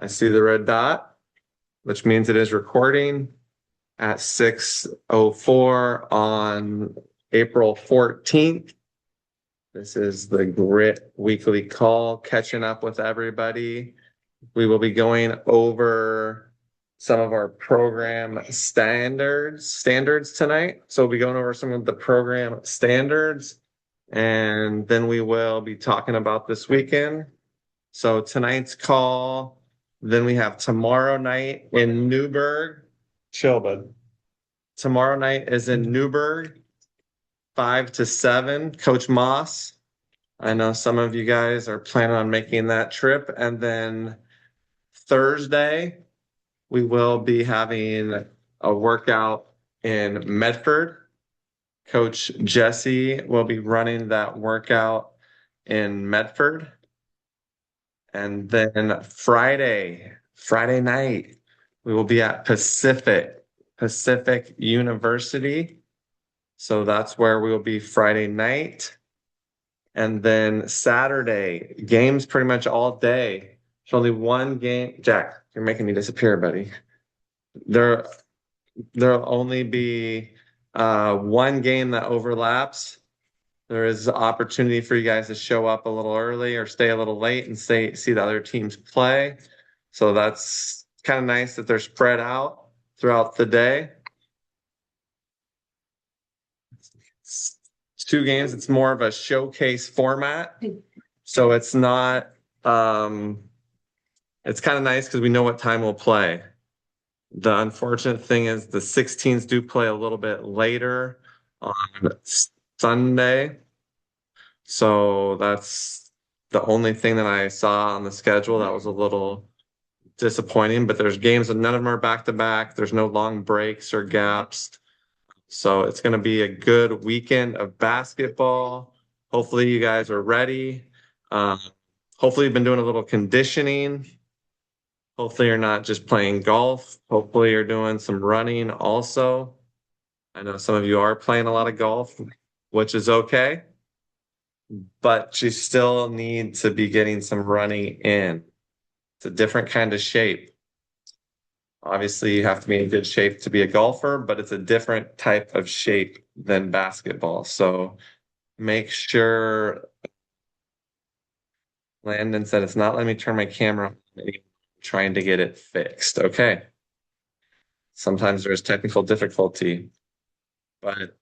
I see the red dot, which means it is recording at 6:04 on April 14th. This is the Grit Weekly Call, catching up with everybody. We will be going over some of our program standards tonight. So we'll be going over some of the program standards, and then we will be talking about this weekend. So tonight's call, then we have tomorrow night in Newburgh. Chill, bud. Tomorrow night is in Newburgh, 5 to 7. Coach Moss. I know some of you guys are planning on making that trip. And then Thursday, we will be having a workout in Medford. Coach Jesse will be running that workout in Medford. And then Friday night, we will be at Pacific University. So that's where we will be Friday night. And then Saturday, games pretty much all day. There's only one game. Jack, you're making me disappear, buddy. There'll only be one game that overlaps. There is opportunity for you guys to show up a little early or stay a little late and see the other teams play. So that's kind of nice that they're spread out throughout the day. It's 2 games. It's more of a showcase format. So it's not, it's kind of nice because we know what time we'll play. The unfortunate thing is the 16s do play a little bit later on Sunday. So that's the only thing that I saw on the schedule that was a little disappointing, but there's games and none of them are back to back. There's no long breaks or gaps. So it's going to be a good weekend of basketball. Hopefully you guys are ready. Hopefully you've been doing a little conditioning. Hopefully you're not just playing golf. Hopefully you're doing some running also. I know some of you are playing a lot of golf, which is okay, but you still need to be getting some running in. It's a different kind of shape. Obviously, you have to be in good shape to be a golfer, but it's a different type of shape than basketball. So make sure. Landon said it's not letting me turn my camera on. Trying to get it fixed. Okay. Sometimes there's technical difficulty, but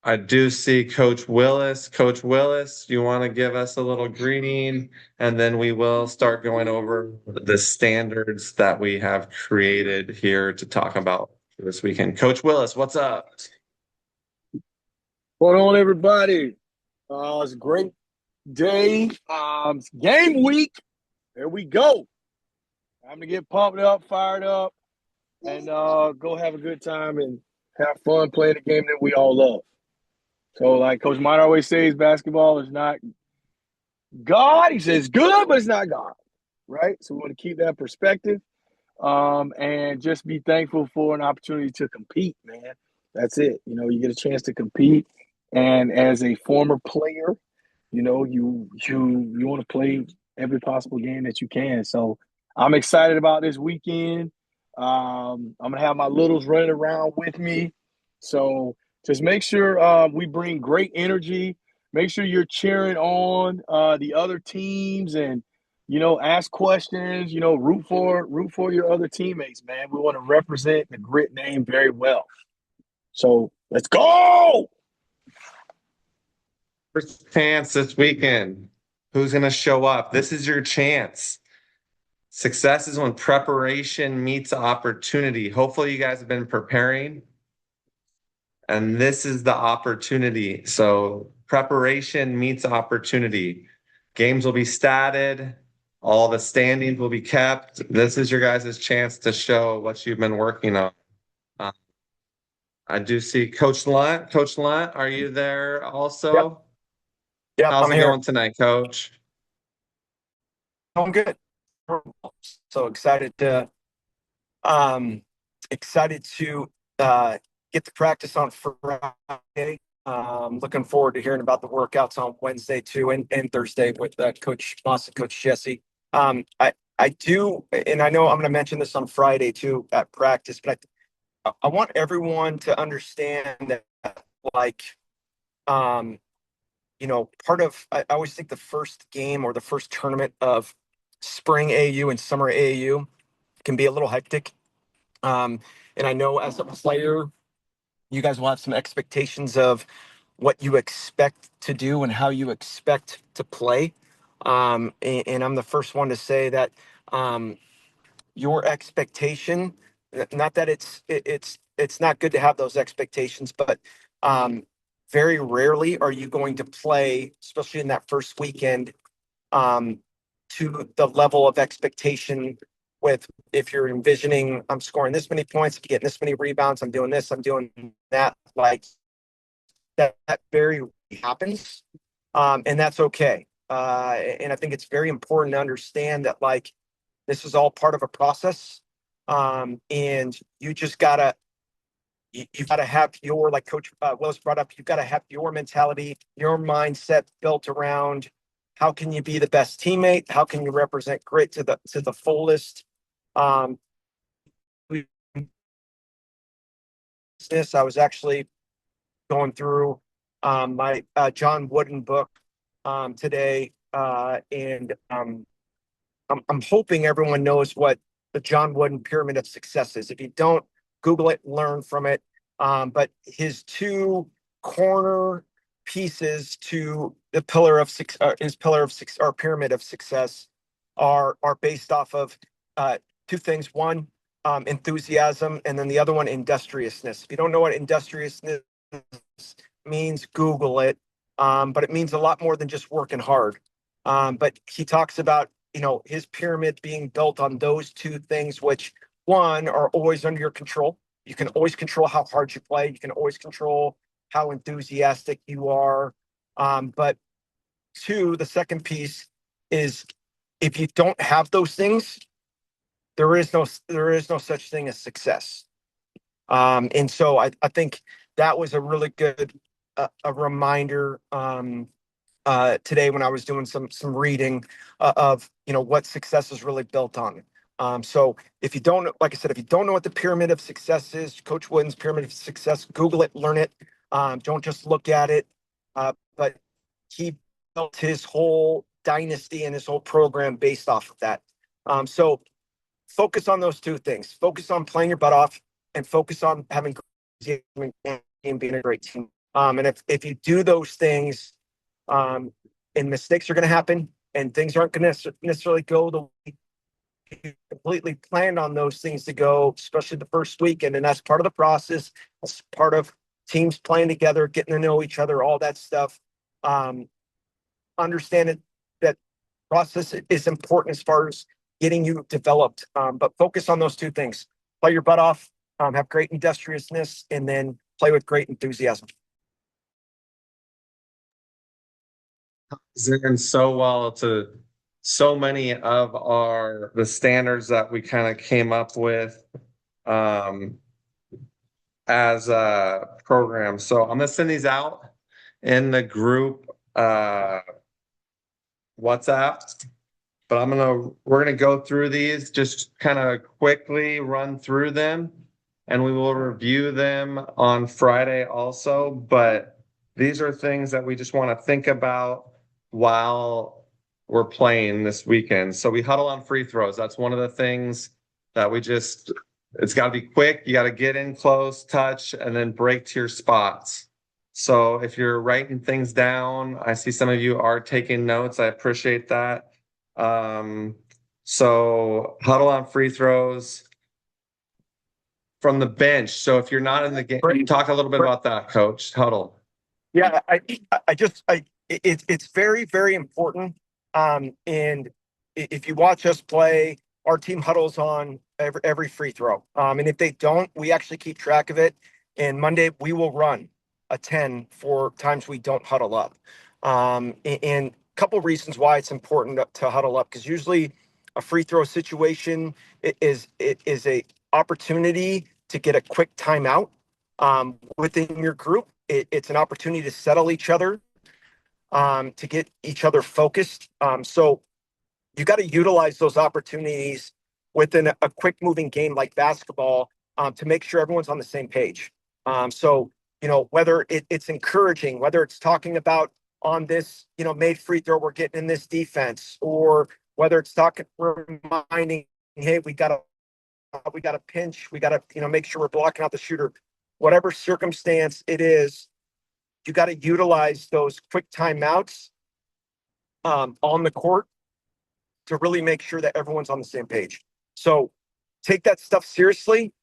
I do see Coach Willis. Coach Willis, you want to give us a little greeting, and then we will start going over the standards that we have created here to talk about this weekend. Coach Willis, what's up? What's going on, everybody? It's a great day. It's game week. There we go. Time to get pumped up, fired up, and go have a good time and have fun playing the game that we all love. So, like Coach Mine always says, basketball is not God. He says good, but it's not God, right? So we want to keep that perspective, and just be thankful for an opportunity to compete, man. That's it. You get a chance to compete, and as a former player, you want to play every possible game that you can. So I'm excited about this weekend. I'm gonna have my littles running around with me. So just make sure we bring great energy. Make sure you're cheering on the other teams and ask questions. Root for your other teammates, man. We want to represent the Grit name very well. So let's go. First chance this weekend. Who's going to show up? This is your chance. Success is when preparation meets opportunity. Hopefully, you guys have been preparing, and this is the opportunity. So, preparation meets opportunity. Games will be statted, all the standings will be kept. This is your guys' chance to show what you've been working on. I do see Coach Lunt. Coach Lunt, are you there also? Yep, How's I'm it here. going tonight, Coach? I'm good. So excited to get to practice on Friday. Looking forward to hearing about the workouts on Wednesday too and Thursday with Coach Moss and Coach Jesse. I do, and I know I'm going to mention this on Friday too at practice, but I want everyone to understand that, like, um, part of, I always think the first game or the first tournament of spring AU and summer AU can be a little hectic. And I know as a player, you guys will have some expectations of what you expect to do and how you expect to play. And I'm the first one to say that, your expectation, not that it's not good to have those expectations, but very rarely are you going to play, especially in that first weekend, um, to the level of expectation with, if you're envisioning, I'm scoring this many points, I'm getting this many rebounds, I'm doing this, I'm doing that, like that very rarely happens. And that's okay. And I think it's very important to understand that, like, this is all part of a process. And you just gotta, you've got to have your, like Coach Willis brought up, you've got to have your mentality, your mindset built around how can you be the best teammate? How can you represent grit to the fullest? Um, I was actually going through my John Wooden book today, and I'm hoping everyone knows what the John Wooden Pyramid of Success is. If you don't, Google it, learn from it. But his two corner pieces to the pillar of six, his pillar of six, or pyramid of success, are based off of two things. One, enthusiasm, and then the other one, industriousness. If you don't know what industriousness means, Google it. But it means a lot more than just working hard. But he talks about, his pyramid being built on those two things, which, one, are always under your control. You can always control how hard you play. You can always control how enthusiastic you are. But two, the second piece is, if you don't have those things, there is no such thing as success. And so I think that was a really good a reminder today when I was doing some reading of what success is really built on. So if you don't, like I said, if you don't know what the pyramid of success is, Coach Wooden's pyramid of success, Google it, learn it. Don't just look at it. But he built his whole dynasty and his whole program based off of that. So focus on those two things. Focus on playing your butt off, and focus on having and being a great team. And if you do those things, and mistakes are going to happen, and things aren't going to necessarily go the way you completely planned on those things to go, especially the first weekend. And that's part of the process. That's part of teams playing together, getting to know each other, all that stuff. Understand it, that process is important as far as getting you developed. But focus on those two things: play your butt off, have great industriousness, and then play with great enthusiasm. In so well to so many of the standards that we kind of came up with as a program. So I'm gonna send these out in the group WhatsApp, but we're gonna go through these, just kind of quickly run through them, and we will review them on Friday also. But these are things that we just want to think about while we're playing this weekend. So we huddle on free throws. That's one of the things that it's got to be quick. You got to get in close, touch, and then break to your spots. So if you're writing things down, I see some of you are taking notes. I appreciate that. So huddle on free throws from the bench. So if you're not in the game, talk a little bit about that, Coach. Huddle. Yeah, it's very, very important. And if you watch us play, our team huddles on every free throw. And if they don't, we actually keep track of it. And Monday we will run a 10 for times we don't huddle up. And a couple reasons why it's important to huddle up, because usually a free throw situation is a opportunity to get a quick timeout within your group. It's an opportunity to settle each other, to get each other focused. So you got to utilize those opportunities within a quick moving game like basketball to make sure everyone's on the same page. So, whether it's encouraging, whether it's talking about on this, made free throw, we're getting in this defense, or whether it's reminding, hey, we got to pinch, we got to, make sure we're blocking out the shooter, whatever circumstance it is, you got to utilize those quick timeouts on the court to really make sure that everyone's on the same page. So take that stuff seriously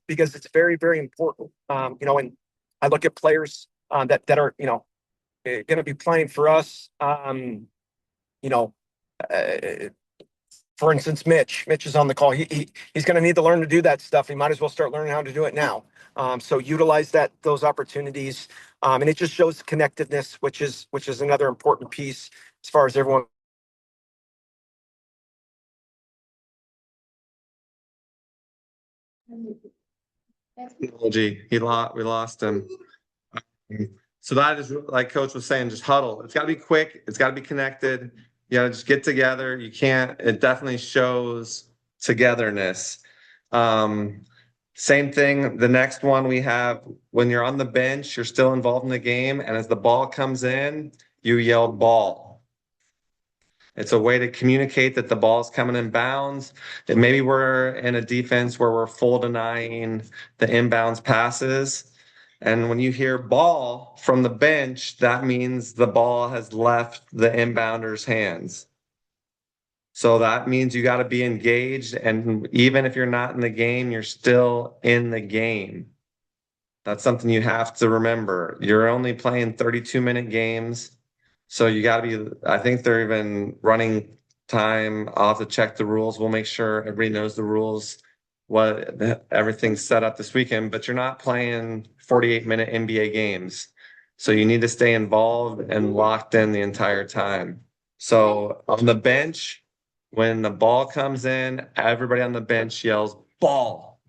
because it's very, very important. And I look at players that are, going to be playing for us. You know, uh, for instance, Mitch is on the call. He's going to need to learn to do that stuff. He might as well start learning how to do it now. So utilize those opportunities, and it just shows connectiveness, which is another important piece as far as everyone. Technology. We lost him. So that is like Coach was saying, just huddle. It's got to be quick. It's got to be connected. You got to just get together. You can't. It definitely shows togetherness. Same thing. The next one we have, when you're on the bench, you're still involved in the game, and as the ball comes in, you yell ball. It's a way to communicate that the ball's coming in bounds. And maybe we're in a defense where we're full denying the inbounds passes. And when you hear ball from the bench, that means the ball has left the inbounder's hands. So that means you got to be engaged. And even if you're not in the game, you're still in the game. That's something you have to remember. You're only playing 32-minute games. So you got to be, I think they're even running time. I'll have to check the rules. We'll make sure everybody knows the rules, what everything's set up this weekend, but you're not playing 48-minute NBA games. So you need to stay involved and locked in the entire time. So on the bench, when the ball comes in, everybody on the bench yells ball.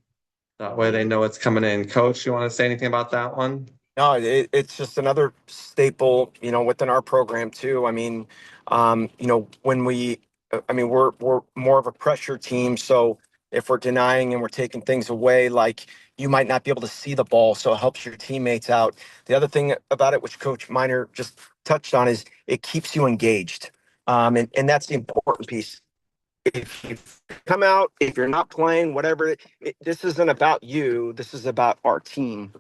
That way they know it's coming in. Coach, you want to say anything about that one? No, it's just another staple, within our program too. I mean, when we're more of a pressure team. So if we're denying and we're taking things away, like you might not be able to see the ball, so it helps your teammates out. The other thing about it, which Coach Miner just touched on, is it keeps you engaged. And that's the important piece. If you come out, if you're not playing, whatever, this isn't about you. This is about our team.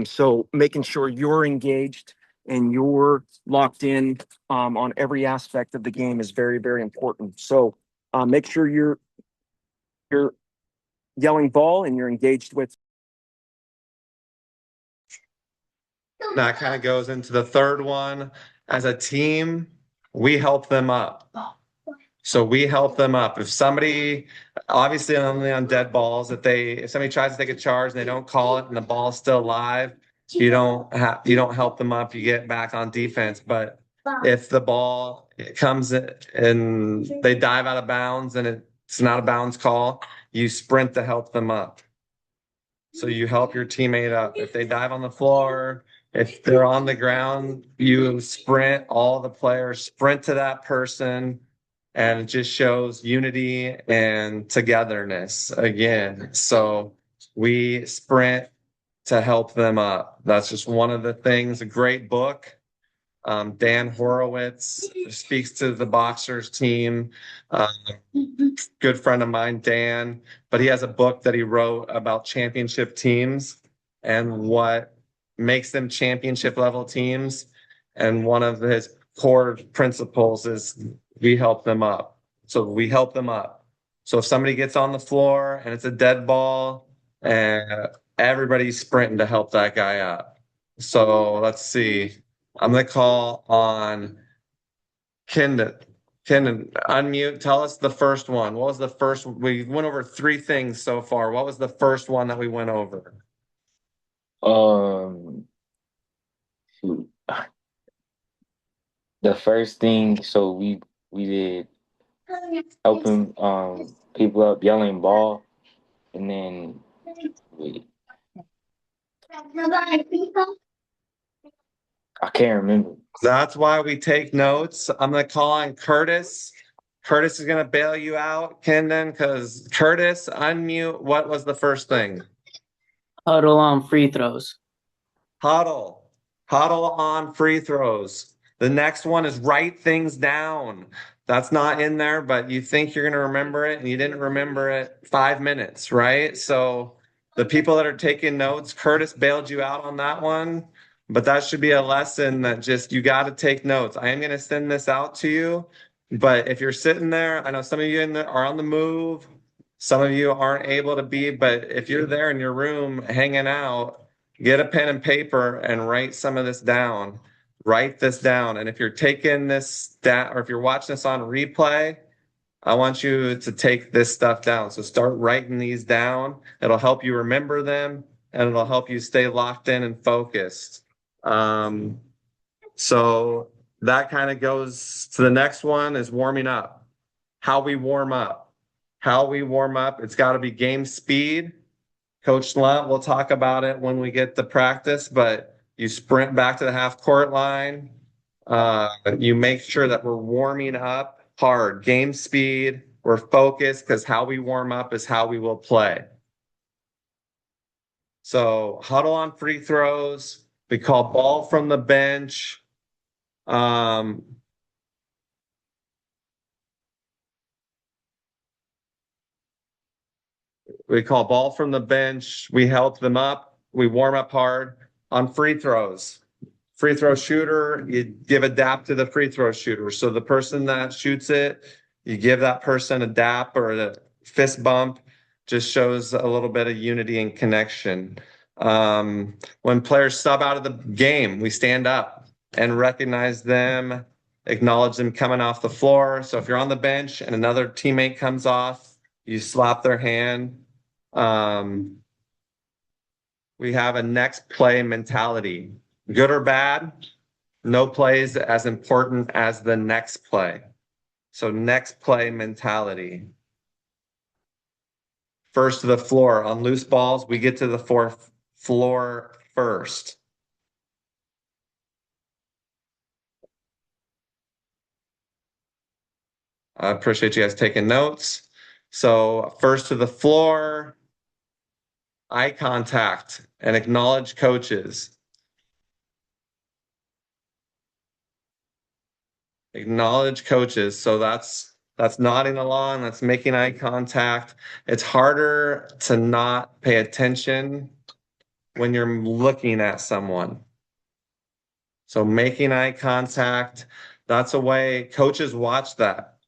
So making sure you're engaged and you're locked in on every aspect of the game is very, very important. So make sure you're yelling ball and you're engaged with. That kind of goes into the third one. As a team, we help them up. So we help them up. If somebody, obviously only on dead balls, if somebody tries to take a charge and they don't call it and the ball's still live, you don't help them up. You get back on defense. But if the ball comes in and they dive out of bounds and it's not a bounds call, you sprint to help them up. So you help your teammate up. If they dive on the floor, if they're on the ground, you sprint, all the players sprint to that person, and it just shows unity and togetherness again. So we sprint to help them up. That's just one of the things. A great book. Dan Horowitz speaks to the boxers team. Good friend of mine, Dan, but he has a book that he wrote about championship teams and what makes them championship level teams. And one of his core principles is we help them up. So we help them up. So if somebody gets on the floor and it's a dead ball, and everybody's sprinting to help that guy up. So let's see. I'm going to call on Kendon. Kendon, unmute. Tell us the first one. What was the first? We went over 3 things so far. What was the first one that we went over? Shoot. The first thing, so we did helping people up, yelling ball, and then I can't remember. That's why we take notes. I'm going to call on Curtis. Curtis is gonna bail you out, Kendon, because Curtis, unmute. What was the first thing? Huddle on free throws. Huddle. Huddle on free throws. The next one is write things down. That's not in there, but you think you're going to remember it and you didn't remember it 5 minutes, right? So the people that are taking notes, Curtis bailed you out on that one, but that should be a lesson that just you got to take notes. I am going to send this out to you, but if you're sitting there, I know some of you are on the move. Some of you aren't able to be, but if you're there in your room hanging out, get a pen and paper and write some of this down. Write this down. And if you're taking this down, or if you're watching this on replay, I want you to take this stuff down. So start writing these down. It'll help you remember them and it'll help you stay locked in and focused. So that kind of goes to the next one is warming up. How we warm up. How we warm up. It's got to be game speed. Coach Lunt, we'll talk about it when we get to practice, but you sprint back to the half court line. You make sure that we're warming up hard, game speed. We're focused because how we warm up is how we will play. So huddle on free throws. We call ball from the bench. We call ball from the bench. We help them up. We warm up hard on free throws. Free throw shooter, you give a dap to the free throw shooter. So the person that shoots it, you give that person a dap or a fist bump, just shows a little bit of unity and connection. When players sub out of the game, we stand up and recognize them, acknowledge them coming off the floor. So if you're on the bench and another teammate comes off, you slap their hand. We have a next play mentality. Good or bad, no play is as important as the next play. So next play mentality. First to the floor. On loose balls, we get to the fourth floor first. I appreciate you guys taking notes. So first to the floor, eye contact, and acknowledge coaches. Acknowledge coaches. So that's nodding along, that's making eye contact. It's harder to not pay attention when you're looking at someone. So making eye contact, that's a way coaches watch that.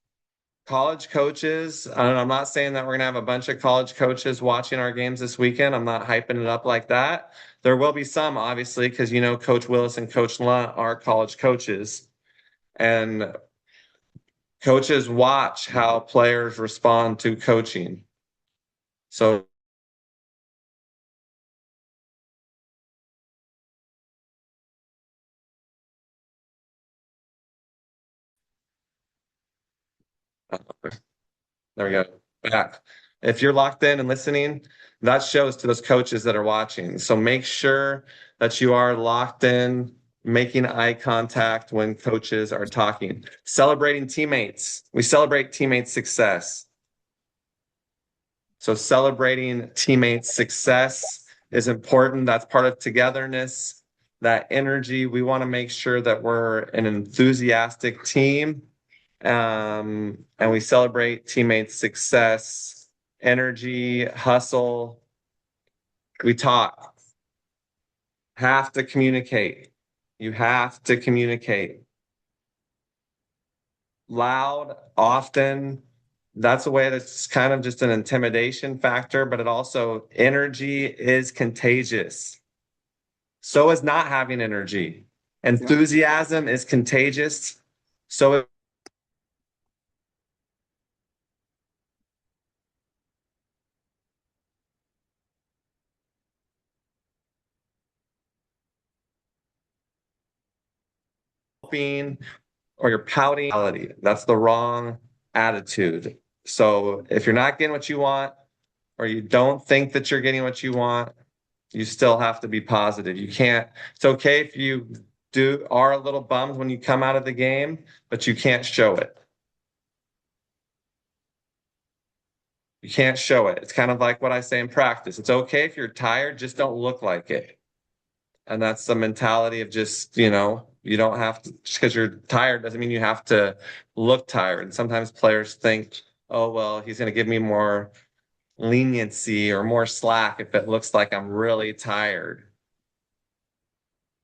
College coaches, I'm not saying that we're going to have a bunch of college coaches watching our games this weekend. I'm not hyping it up like that. There will be some, obviously, because you know Coach Willis and Coach Lunt are college coaches. And coaches watch how players respond to coaching. So there we go. Back. If you're locked in and listening, that shows to those coaches that are watching. So make sure that you are locked in, making eye contact when coaches are talking. Celebrating teammates. We celebrate teammates' success. So celebrating teammates' success is important. That's part of togetherness, that energy. We want to make sure that we're an enthusiastic team. And we celebrate teammates' success, energy, hustle. We talk. Have to communicate. You have to communicate. Loud, often. That's a way that's kind of just an intimidation factor, but it also, energy is contagious. So is not having energy. Enthusiasm is contagious. So or you're pouting, that's the wrong attitude. So if you're not getting what you want, or you don't think that you're getting what you want, you still have to be positive. You can't, it's okay if you are a little bummed when you come out of the game, but you can't show it. You can't show it. It's kind of like what I say in practice. It's okay if you're tired, just don't look like it. And that's the mentality of just, you don't have to, just because you're tired doesn't mean you have to look tired. And sometimes players think, oh, well, he's going to give me more leniency or more slack if it looks like I'm really tired.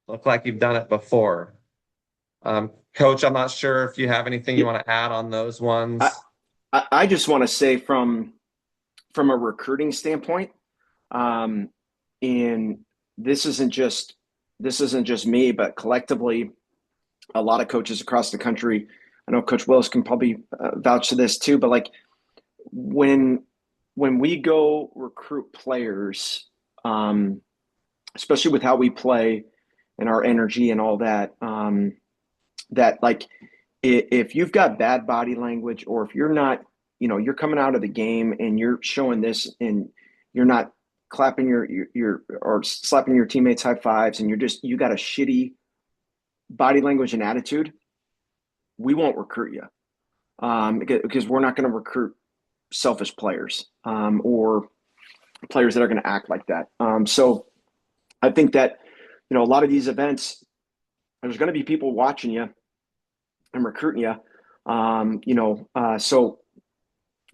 Look like you've done it before. Coach, I'm not sure if you have anything you want to add on those ones. I just want to say from a recruiting standpoint, and this isn't just me, but collectively, a lot of coaches across the country. I know Coach Willis can probably vouch to this too. But like when we go recruit players, especially with how we play and our energy and all that, that like if you've got bad body language, or if you're not, you're coming out of the game and you're showing this and you're not clapping your or slapping your teammates high fives, and you got a shitty body language and attitude, we won't recruit you, because we're not going to recruit selfish players, or players that are going to act like that. So I think that, a lot of these events, there's going to be people watching you and recruiting you. So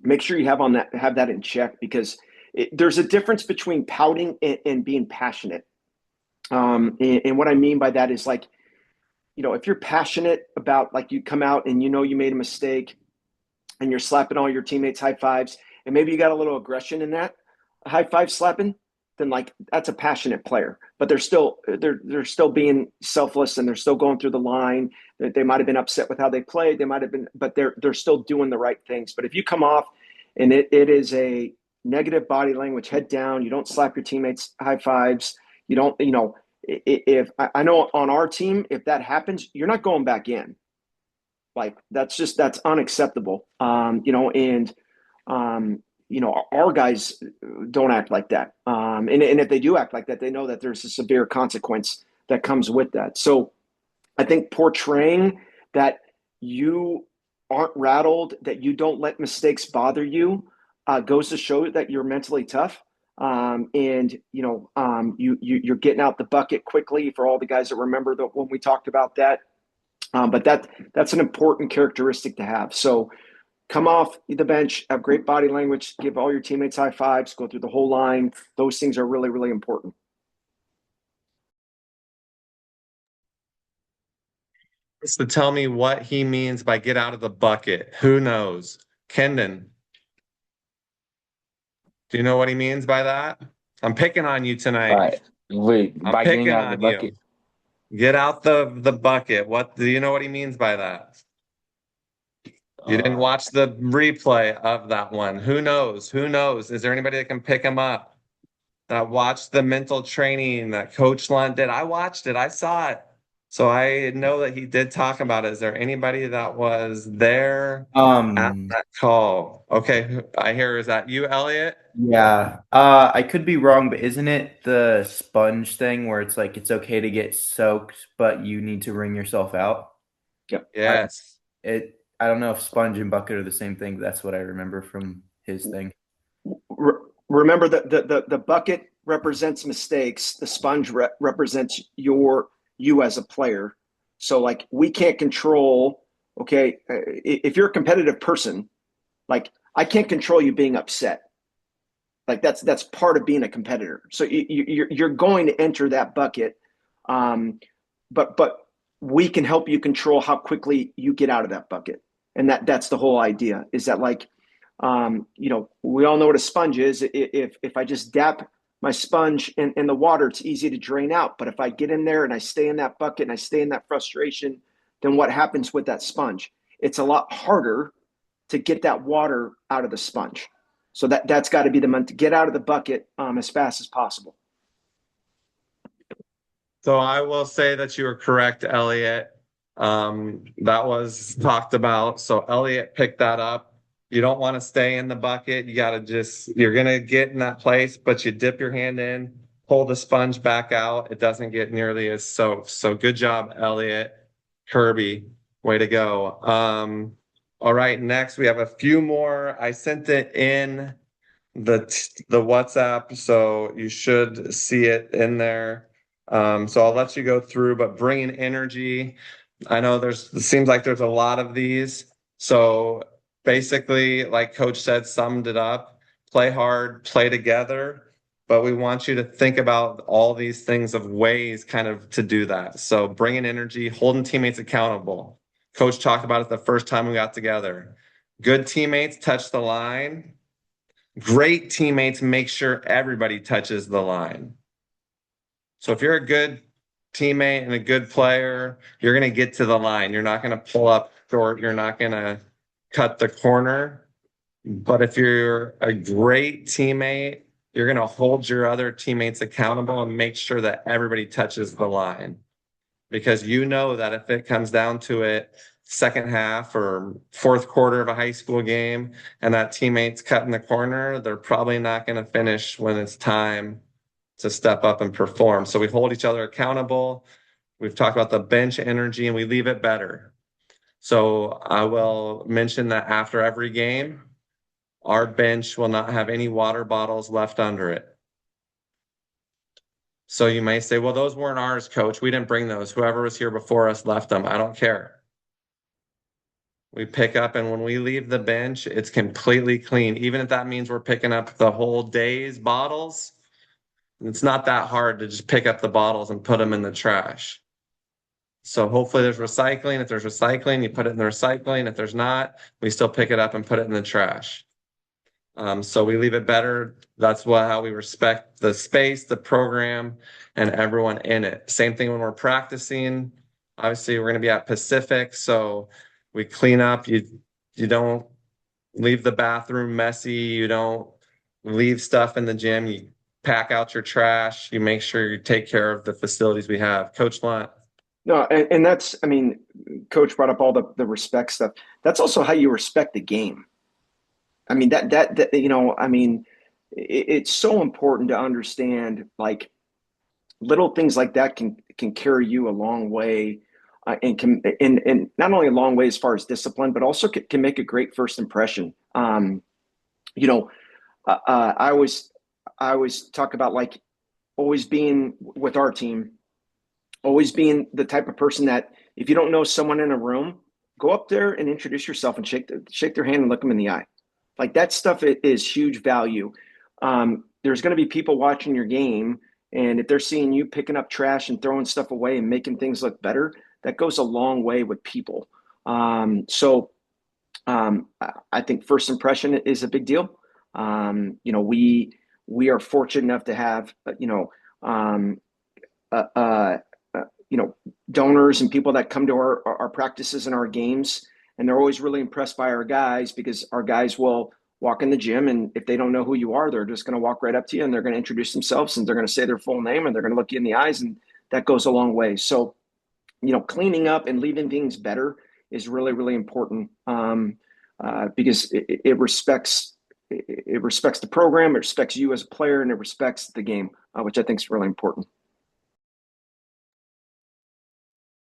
make sure you have that in check, because there's a difference between pouting and being passionate. And what I mean by that is, like, if you're passionate about, like, you come out and you made a mistake and you're slapping all your teammates high fives, and maybe you got a little aggression in that high five slapping, then like that's a passionate player. But they're still being selfless, and they're still going through the line. They might have been upset with how they played. They might have been, but they're still doing the right things. But if you come off and it is a negative body language, head down, you don't slap your teammates high fives, you don't, if I know on our team, if that happens, you're not going back in. Like that's unacceptable. Our guys don't act like that. And if they do act like that, they know that there's a severe consequence that comes with that. So I think portraying that you aren't rattled, that you don't let mistakes bother you, goes to show that you're mentally tough. You're getting out the bucket quickly, for all the guys that remember that when we talked about that. But that's an important characteristic to have. So come off the bench, have great body language, give all your teammates high fives, go through the whole line. Those things are really, really important. So tell me what he means by get out of the bucket. Who knows? Kendon, do you know what he means by that? I'm picking on you tonight. All right. Wait, I'm by getting picking out of the on bucket. you. Get out the bucket. What do you know what he means by that? You didn't watch the replay of that one. Who knows? Who knows? Is there anybody that can pick him up? That watched the mental training that Coach Lund did? I watched it. I saw it. So I know that he did talk about it. Is there anybody that was there at that call? Okay, I hear. Is that you, Elliot? Yeah. I could be wrong, but isn't it the sponge thing where it's like it's okay to get soaked, but you need to wring yourself out? Yep. Yes. I don't know if sponge and bucket are the same thing, but that's what I remember from his thing. Remember that the bucket represents mistakes. The sponge represents you as a player. So like we can't control. Okay, if you're a competitive person, like I can't control you being upset. Like that's part of being a competitor. So you're going to enter that bucket, but we can help you control how quickly you get out of that bucket. And that's the whole idea, is that like, we all know what a sponge is. If I just dap my sponge in the water, it's easy to drain out. But if I get in there and I stay in that bucket and I stay in that frustration, then what happens with that sponge? It's a lot harder to get that water out of the sponge. So that's got to be to get out of the bucket as fast as possible. So I will say that you were correct, Elliot. That was talked about. So Elliot picked that up. You don't want to stay in the bucket. You got to you're going to get in that place, but you dip your hand in, pull the sponge back out. It doesn't get nearly as soaked. So good job, Elliot. Kirby, way to go. All right, next we have a few more. I sent it in the WhatsApp, so you should see it in there. So I'll let you go through, but bringing energy. I know it seems like there's a lot of these. So basically, like Coach said, summed it up, play hard, play together. But we want you to think about all these things of ways kind of to do that. So bringing energy, holding teammates accountable. Coach talked about it the first time we got together. Good teammates touch the line. Great teammates make sure everybody touches the line. So if you're a good teammate and a good player, you're going to get to the line. You're not going to pull up short. You're not going to cut the corner. But if you're a great teammate, you're going to hold your other teammates accountable and make sure that everybody touches the line. Because you know that if it comes down to it, second half or fourth quarter of a high school game, and that teammate's cutting the corner, they're probably not going to finish when it's time to step up and perform. So we hold each other accountable. We've talked about the bench energy and we leave it better. So I will mention that after every game, our bench will not have any water bottles left under it. So you may say, well, those weren't ours, coach. We didn't bring those. Whoever was here before us left them. I don't care. We pick up, and when we leave the bench, it's completely clean. Even if that means we're picking up the whole day's bottles, it's not that hard to just pick up the bottles and put them in the trash. So hopefully there's recycling. If there's recycling, you put it in the recycling. If there's not, we still pick it up and put it in the trash. So we leave it better. That's how we respect the space, the program, and everyone in it. Same thing when we're practicing. Obviously, we're going to be at Pacific, so we clean up. You don't leave the bathroom messy. You don't leave stuff in the gym. You pack out your trash. You make sure you take care of the facilities we have. Coach Lunt. No, and that's, I mean, Coach brought up all the respect stuff. That's also how you respect the game. I mean, that you know, I mean, it's so important to understand, like, little things like that can carry you a long way, and not only a long way as far as discipline, but also can make a great first impression. You know, I always talk about, like, always being with our team, always being the type of person that if you don't know someone in a room, go up there and introduce yourself and shake their hand and look them in the eye. Like, that stuff is huge value. There's going to be people watching your game, and if they're seeing you picking up trash and throwing stuff away and making things look better, that goes a long way with people. So I think first impression is a big deal. You know, we are fortunate enough to have, you know, donors and people that come to our practices and our games. And they're always really impressed by our guys, because our guys will walk in the gym, and if they don't know who you are, they're just going to walk right up to you and they're going to introduce themselves and they're going to say their full name and they're going to look you in the eyes, and that goes a long way. So, you know, cleaning up and leaving things better is really, really important, because it respects the program, it respects you as a player, and it respects the game, which I think is really important.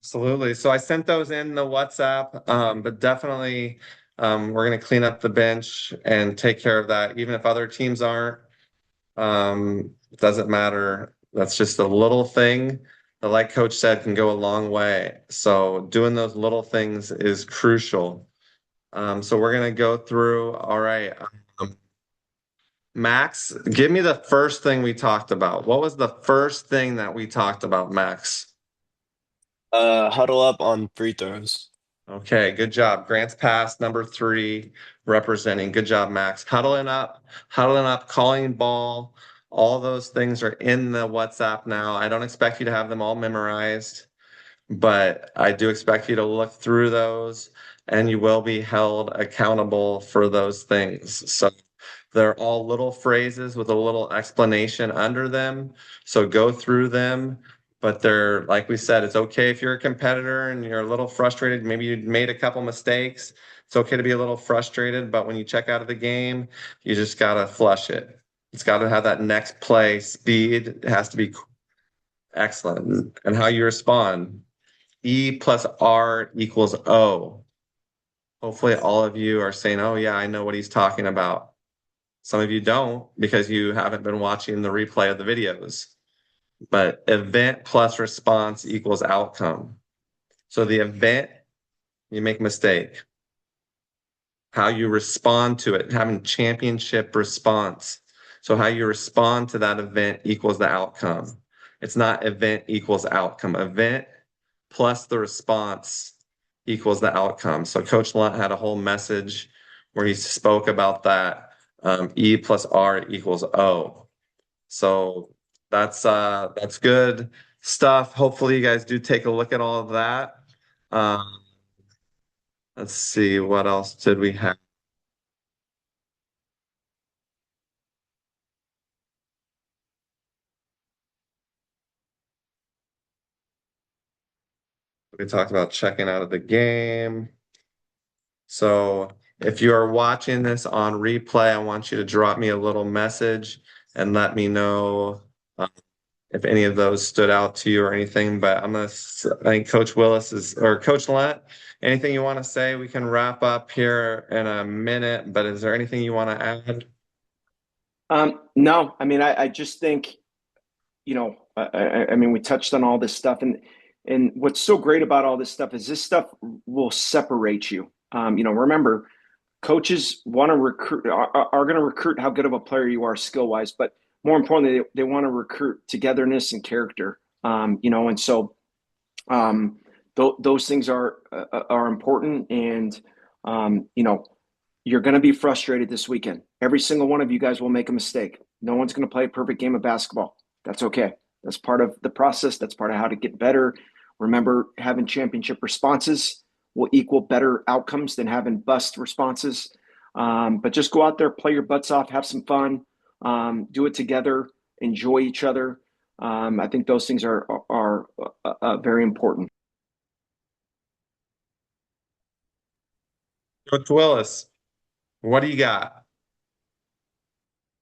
Absolutely. So I sent those in the WhatsApp, but definitely we're going to clean up the bench and take care of that. Even if other teams aren't, it doesn't matter. That's just a little thing that, like Coach said, can go a long way. So doing those little things is crucial. So we're going to go through. All right. Max, give me the first thing we talked about. What was the first thing that we talked about, Max? Huddle up on free throws. Okay, good job. Grant's pass, number 3, representing. Good job, Max. Huddling up, calling ball. All those things are in the WhatsApp now. I don't expect you to have them all memorized, but I do expect you to look through those, and you will be held accountable for those things. So they're all little phrases with a little explanation under them. So go through them. But they're, like we said, it's okay if you're a competitor and you're a little frustrated. Maybe you made a couple mistakes. It's okay to be a little frustrated, but when you check out of the game, you just got to flush it. It's got to have that next play speed. It has to be excellent. And how you respond. E plus R equals O. Hopefully all of you are saying, oh yeah, I know what he's talking about. Some of you don't because you haven't been watching the replay of the videos. But event plus response equals outcome. So the event, you make a mistake. How you respond to it, having championship response. So how you respond to that event equals the outcome. It's not event equals outcome. Event plus the response equals the outcome. So Coach Lunt had a whole message where he spoke about that. E plus R equals O. So that's good stuff. Hopefully you guys do take a look at all of that. Let's see, what else did we have? We talked about checking out of the game. So if you are watching this on replay, I want you to drop me a little message and let me know if any of those stood out to you or anything. But I think Coach Willis or Coach Lunt, anything you want to say? We can wrap up here in a minute, but is there anything you want to add? No, I mean, I just think, I mean, we touched on all this stuff, and what's so great about all this stuff is this stuff will separate you. Remember, coaches want to recruit, are going to recruit how good of a player you are skill wise, but more importantly, they want to recruit togetherness and character. And so those things are important, and you're going to be frustrated this weekend. Every single one of you guys will make a mistake. No one's going to play a perfect game of basketball. That's okay. That's part of the process. That's part of how to get better. Remember, having championship responses will equal better outcomes than having bust responses. But just go out there, play your butts off, have some fun, do it together, enjoy each other. I think those things are very important. Coach Willis, what do you got?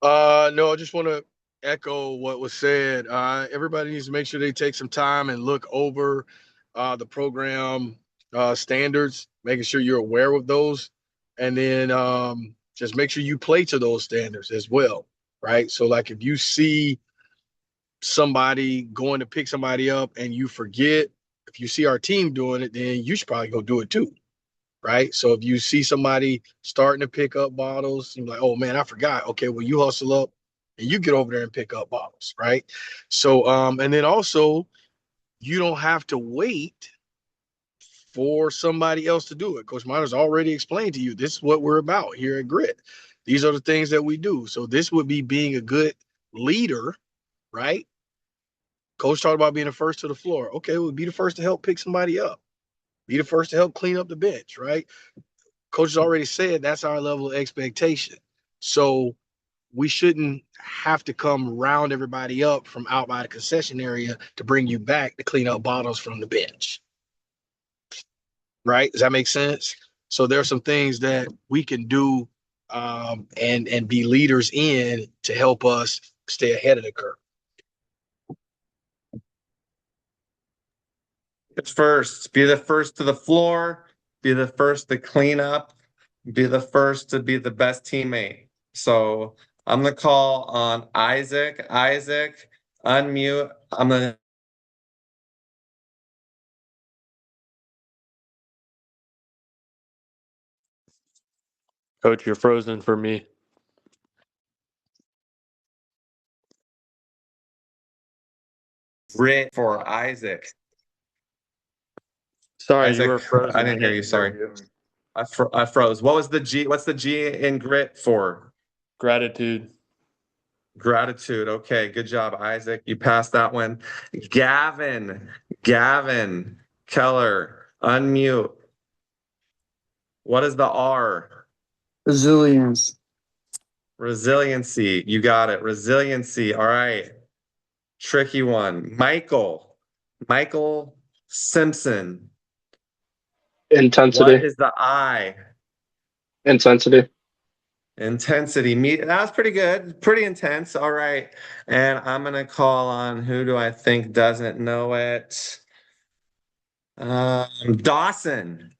No, I just want to echo what was said. Everybody needs to make sure they take some time and look over the program standards, making sure you're aware of those, and then just make sure you play to those standards as well, right? So, like, if you see somebody going to pick somebody up and you forget, if you see our team doing it, then you should probably go do it too. Right. So if you see somebody starting to pick up bottles, you're like, oh man, I forgot. Okay, well, you hustle up and you get over there and pick up bottles. Right. So and then also you don't have to wait for somebody else to do it. Coach Myers already explained to you this is what we're about here at Grit. These are the things that we do. So this would be being a good leader, right? Coach talked about being the first to the floor. Okay, we'll be the first to help pick somebody up. Be the first to help clean up the bench, right? Coach has already said that's our level of expectation. So we shouldn't have to come round everybody up from out by the concession area to bring you back to clean up bottles from the bench. Right? Does that make sense? So there are some things that we can do and be leaders in to help us stay ahead of the curve. It's first. Be the first to the floor. Be the first to clean up. Be the first to be the best teammate. So I'm gonna call on Isaac. Isaac, unmute. I'm gonna. Coach, you're frozen for me. Grit for Isaac. Sorry, Isaac, you were frozen. I didn't hear you. Sorry. I froze. What was the G? What's the G in grit for? Gratitude. Gratitude. Okay, good job, Isaac. You passed that one. Gavin Keller, unmute. What is the R? Resilience. Resiliency. You got it. Resiliency. All right. Tricky one. Michael Simpson. Intensity. What is the I? Intensity. Intensity. That was pretty good. Pretty intense. All right. And I'm going to call on who do I think doesn't know it? Dawson.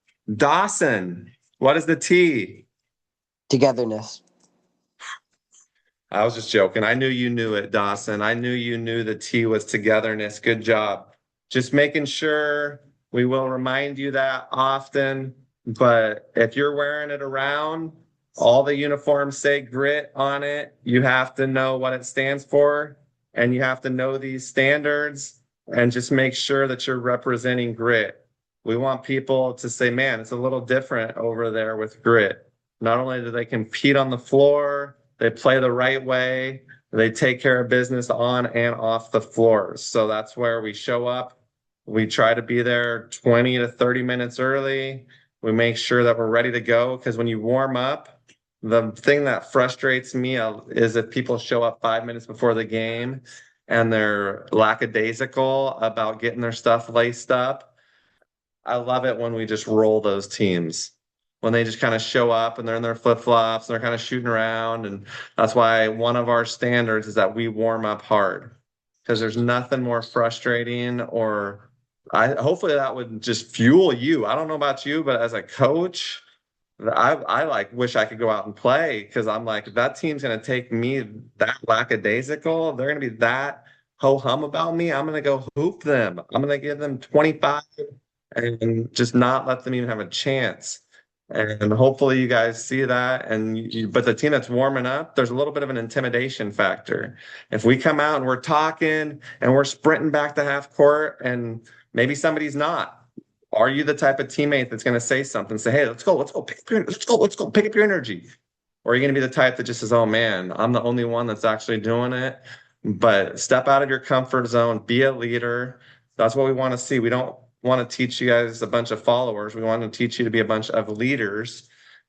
What is the T? Togetherness. I was just joking. I knew you knew it, Dawson. I knew you knew the T was togetherness. Good job. Just making sure we will remind you that often. But if you're wearing it around, all the uniforms say grit on it. You have to know what it stands for, and you have to know these standards, and just make sure that you're representing grit. We want people to say, man, it's a little different over there with grit. Not only do they compete on the floor, they play the right way. They take care of business on and off the floors. So that's where we show up. We try to be there 20 to 30 minutes early. We make sure that we're ready to go because when you warm up, the thing that frustrates me is if people show up 5 minutes before the game and they're lackadaisical about getting their stuff laced up. I love it when we just roll those teams. When they just kind of show up and they're in their flip-flops and they're kind of shooting around. And that's why one of our standards is that we warm up hard. Because there's nothing more frustrating or hopefully that would just fuel you. I don't know about you, but as a coach, I like wish I could go out and play because I'm like, if that team's gonna take me that lackadaisical, they're gonna be that ho-hum about me. I'm gonna go hoop them. I'm gonna give them 25 and just not let them even have a chance. And hopefully you guys see that. But the team that's warming up, there's a little bit of an intimidation factor. If we come out and we're talking and we're sprinting back to half court and maybe somebody's not, are you the type of teammate that's going to say something, say, hey, let's go, pick up pick up your energy? Or are you going to be the type that just says, oh man, I'm the only one that's actually doing it? But step out of your comfort zone, be a leader. That's what we want to see. We don't want to teach you guys a bunch of followers. We want to teach you to be a bunch of leaders.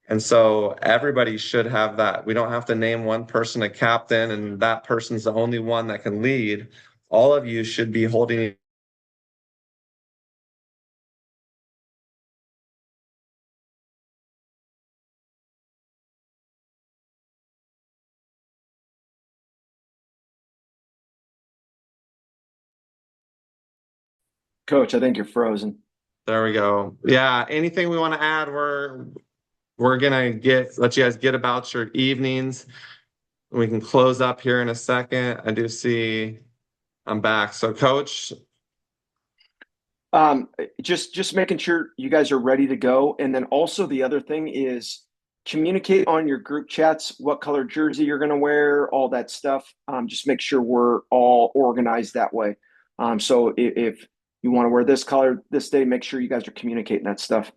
And so everybody should have that. We don't have to name one person a captain and that person's the only one that can lead. All of you should be holding Coach, I think you're frozen. There we go. Yeah. Anything we want to add? We're gonna let you guys get about your evenings. We can close up here in a second. I do see I'm back. So coach, Just making sure you guys are ready to go. And then also the other thing is communicate on your group chats what color jersey you're going to wear, all that stuff. Just make sure we're all organized that way. So if you want to wear this color this day, make sure you guys are communicating that stuff.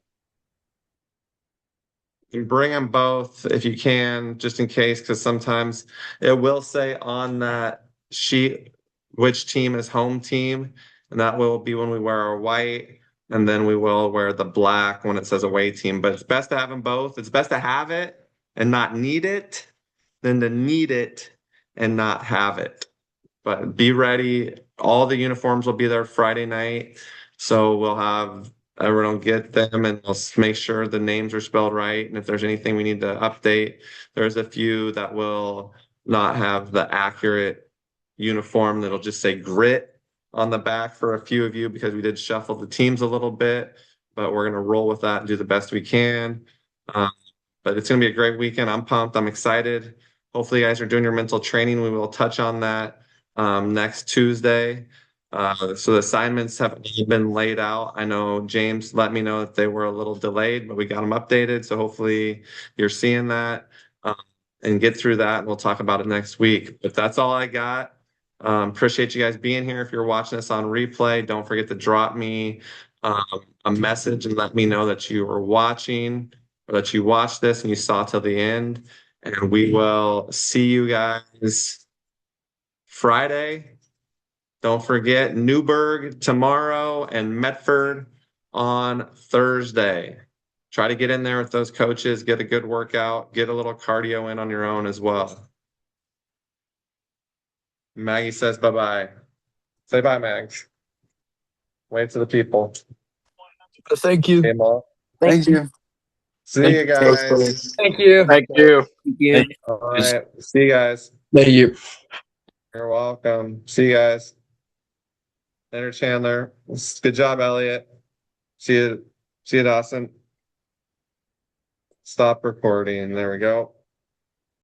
you bring them both if you can, just in case, because sometimes it will say on that sheet which team is home team, and that will be when we wear our white, and then we will wear the black when it says away team. But it's best to have them both. It's best to have it and not need it than to need it and not have it. But be ready. All the uniforms will be there Friday night, so we'll have everyone get them and we'll make sure the names are spelled right. And if there's anything we need to update, there's a few that will not have the accurate uniform that'll just say grit on the back for a few of you because we did shuffle the teams a little bit, but we're going to roll with that and do the best we can. But it's going to be a great weekend. I'm pumped. I'm excited. Hopefully you guys are doing your mental training. We will touch on that next Tuesday. So the assignments have all been laid out. I know James let me know that they were a little delayed, but we got them updated. So hopefully you're seeing that and get through that. And we'll talk about it next week. But that's all I got. Appreciate you guys being here. If you're watching this on replay, don't forget to drop me a message and let me know that you are watching or that you watched this and you saw till the end. And we will see you guys Friday. Don't forget Newburgh tomorrow and Medford on Thursday. Try to get in there with those coaches, get a good workout, get a little cardio in on your own as well. Maggie says bye-bye. Say bye, Mags. Wave to the people. Thank you. Hey, Mom. Thank you. See you guys. Thank you. Thank you. All right. See you guys. Thank you. You're welcome. See you guys. Later, Chandler. Good job, Elliot. See you, Dawson. Stop recording. There we go.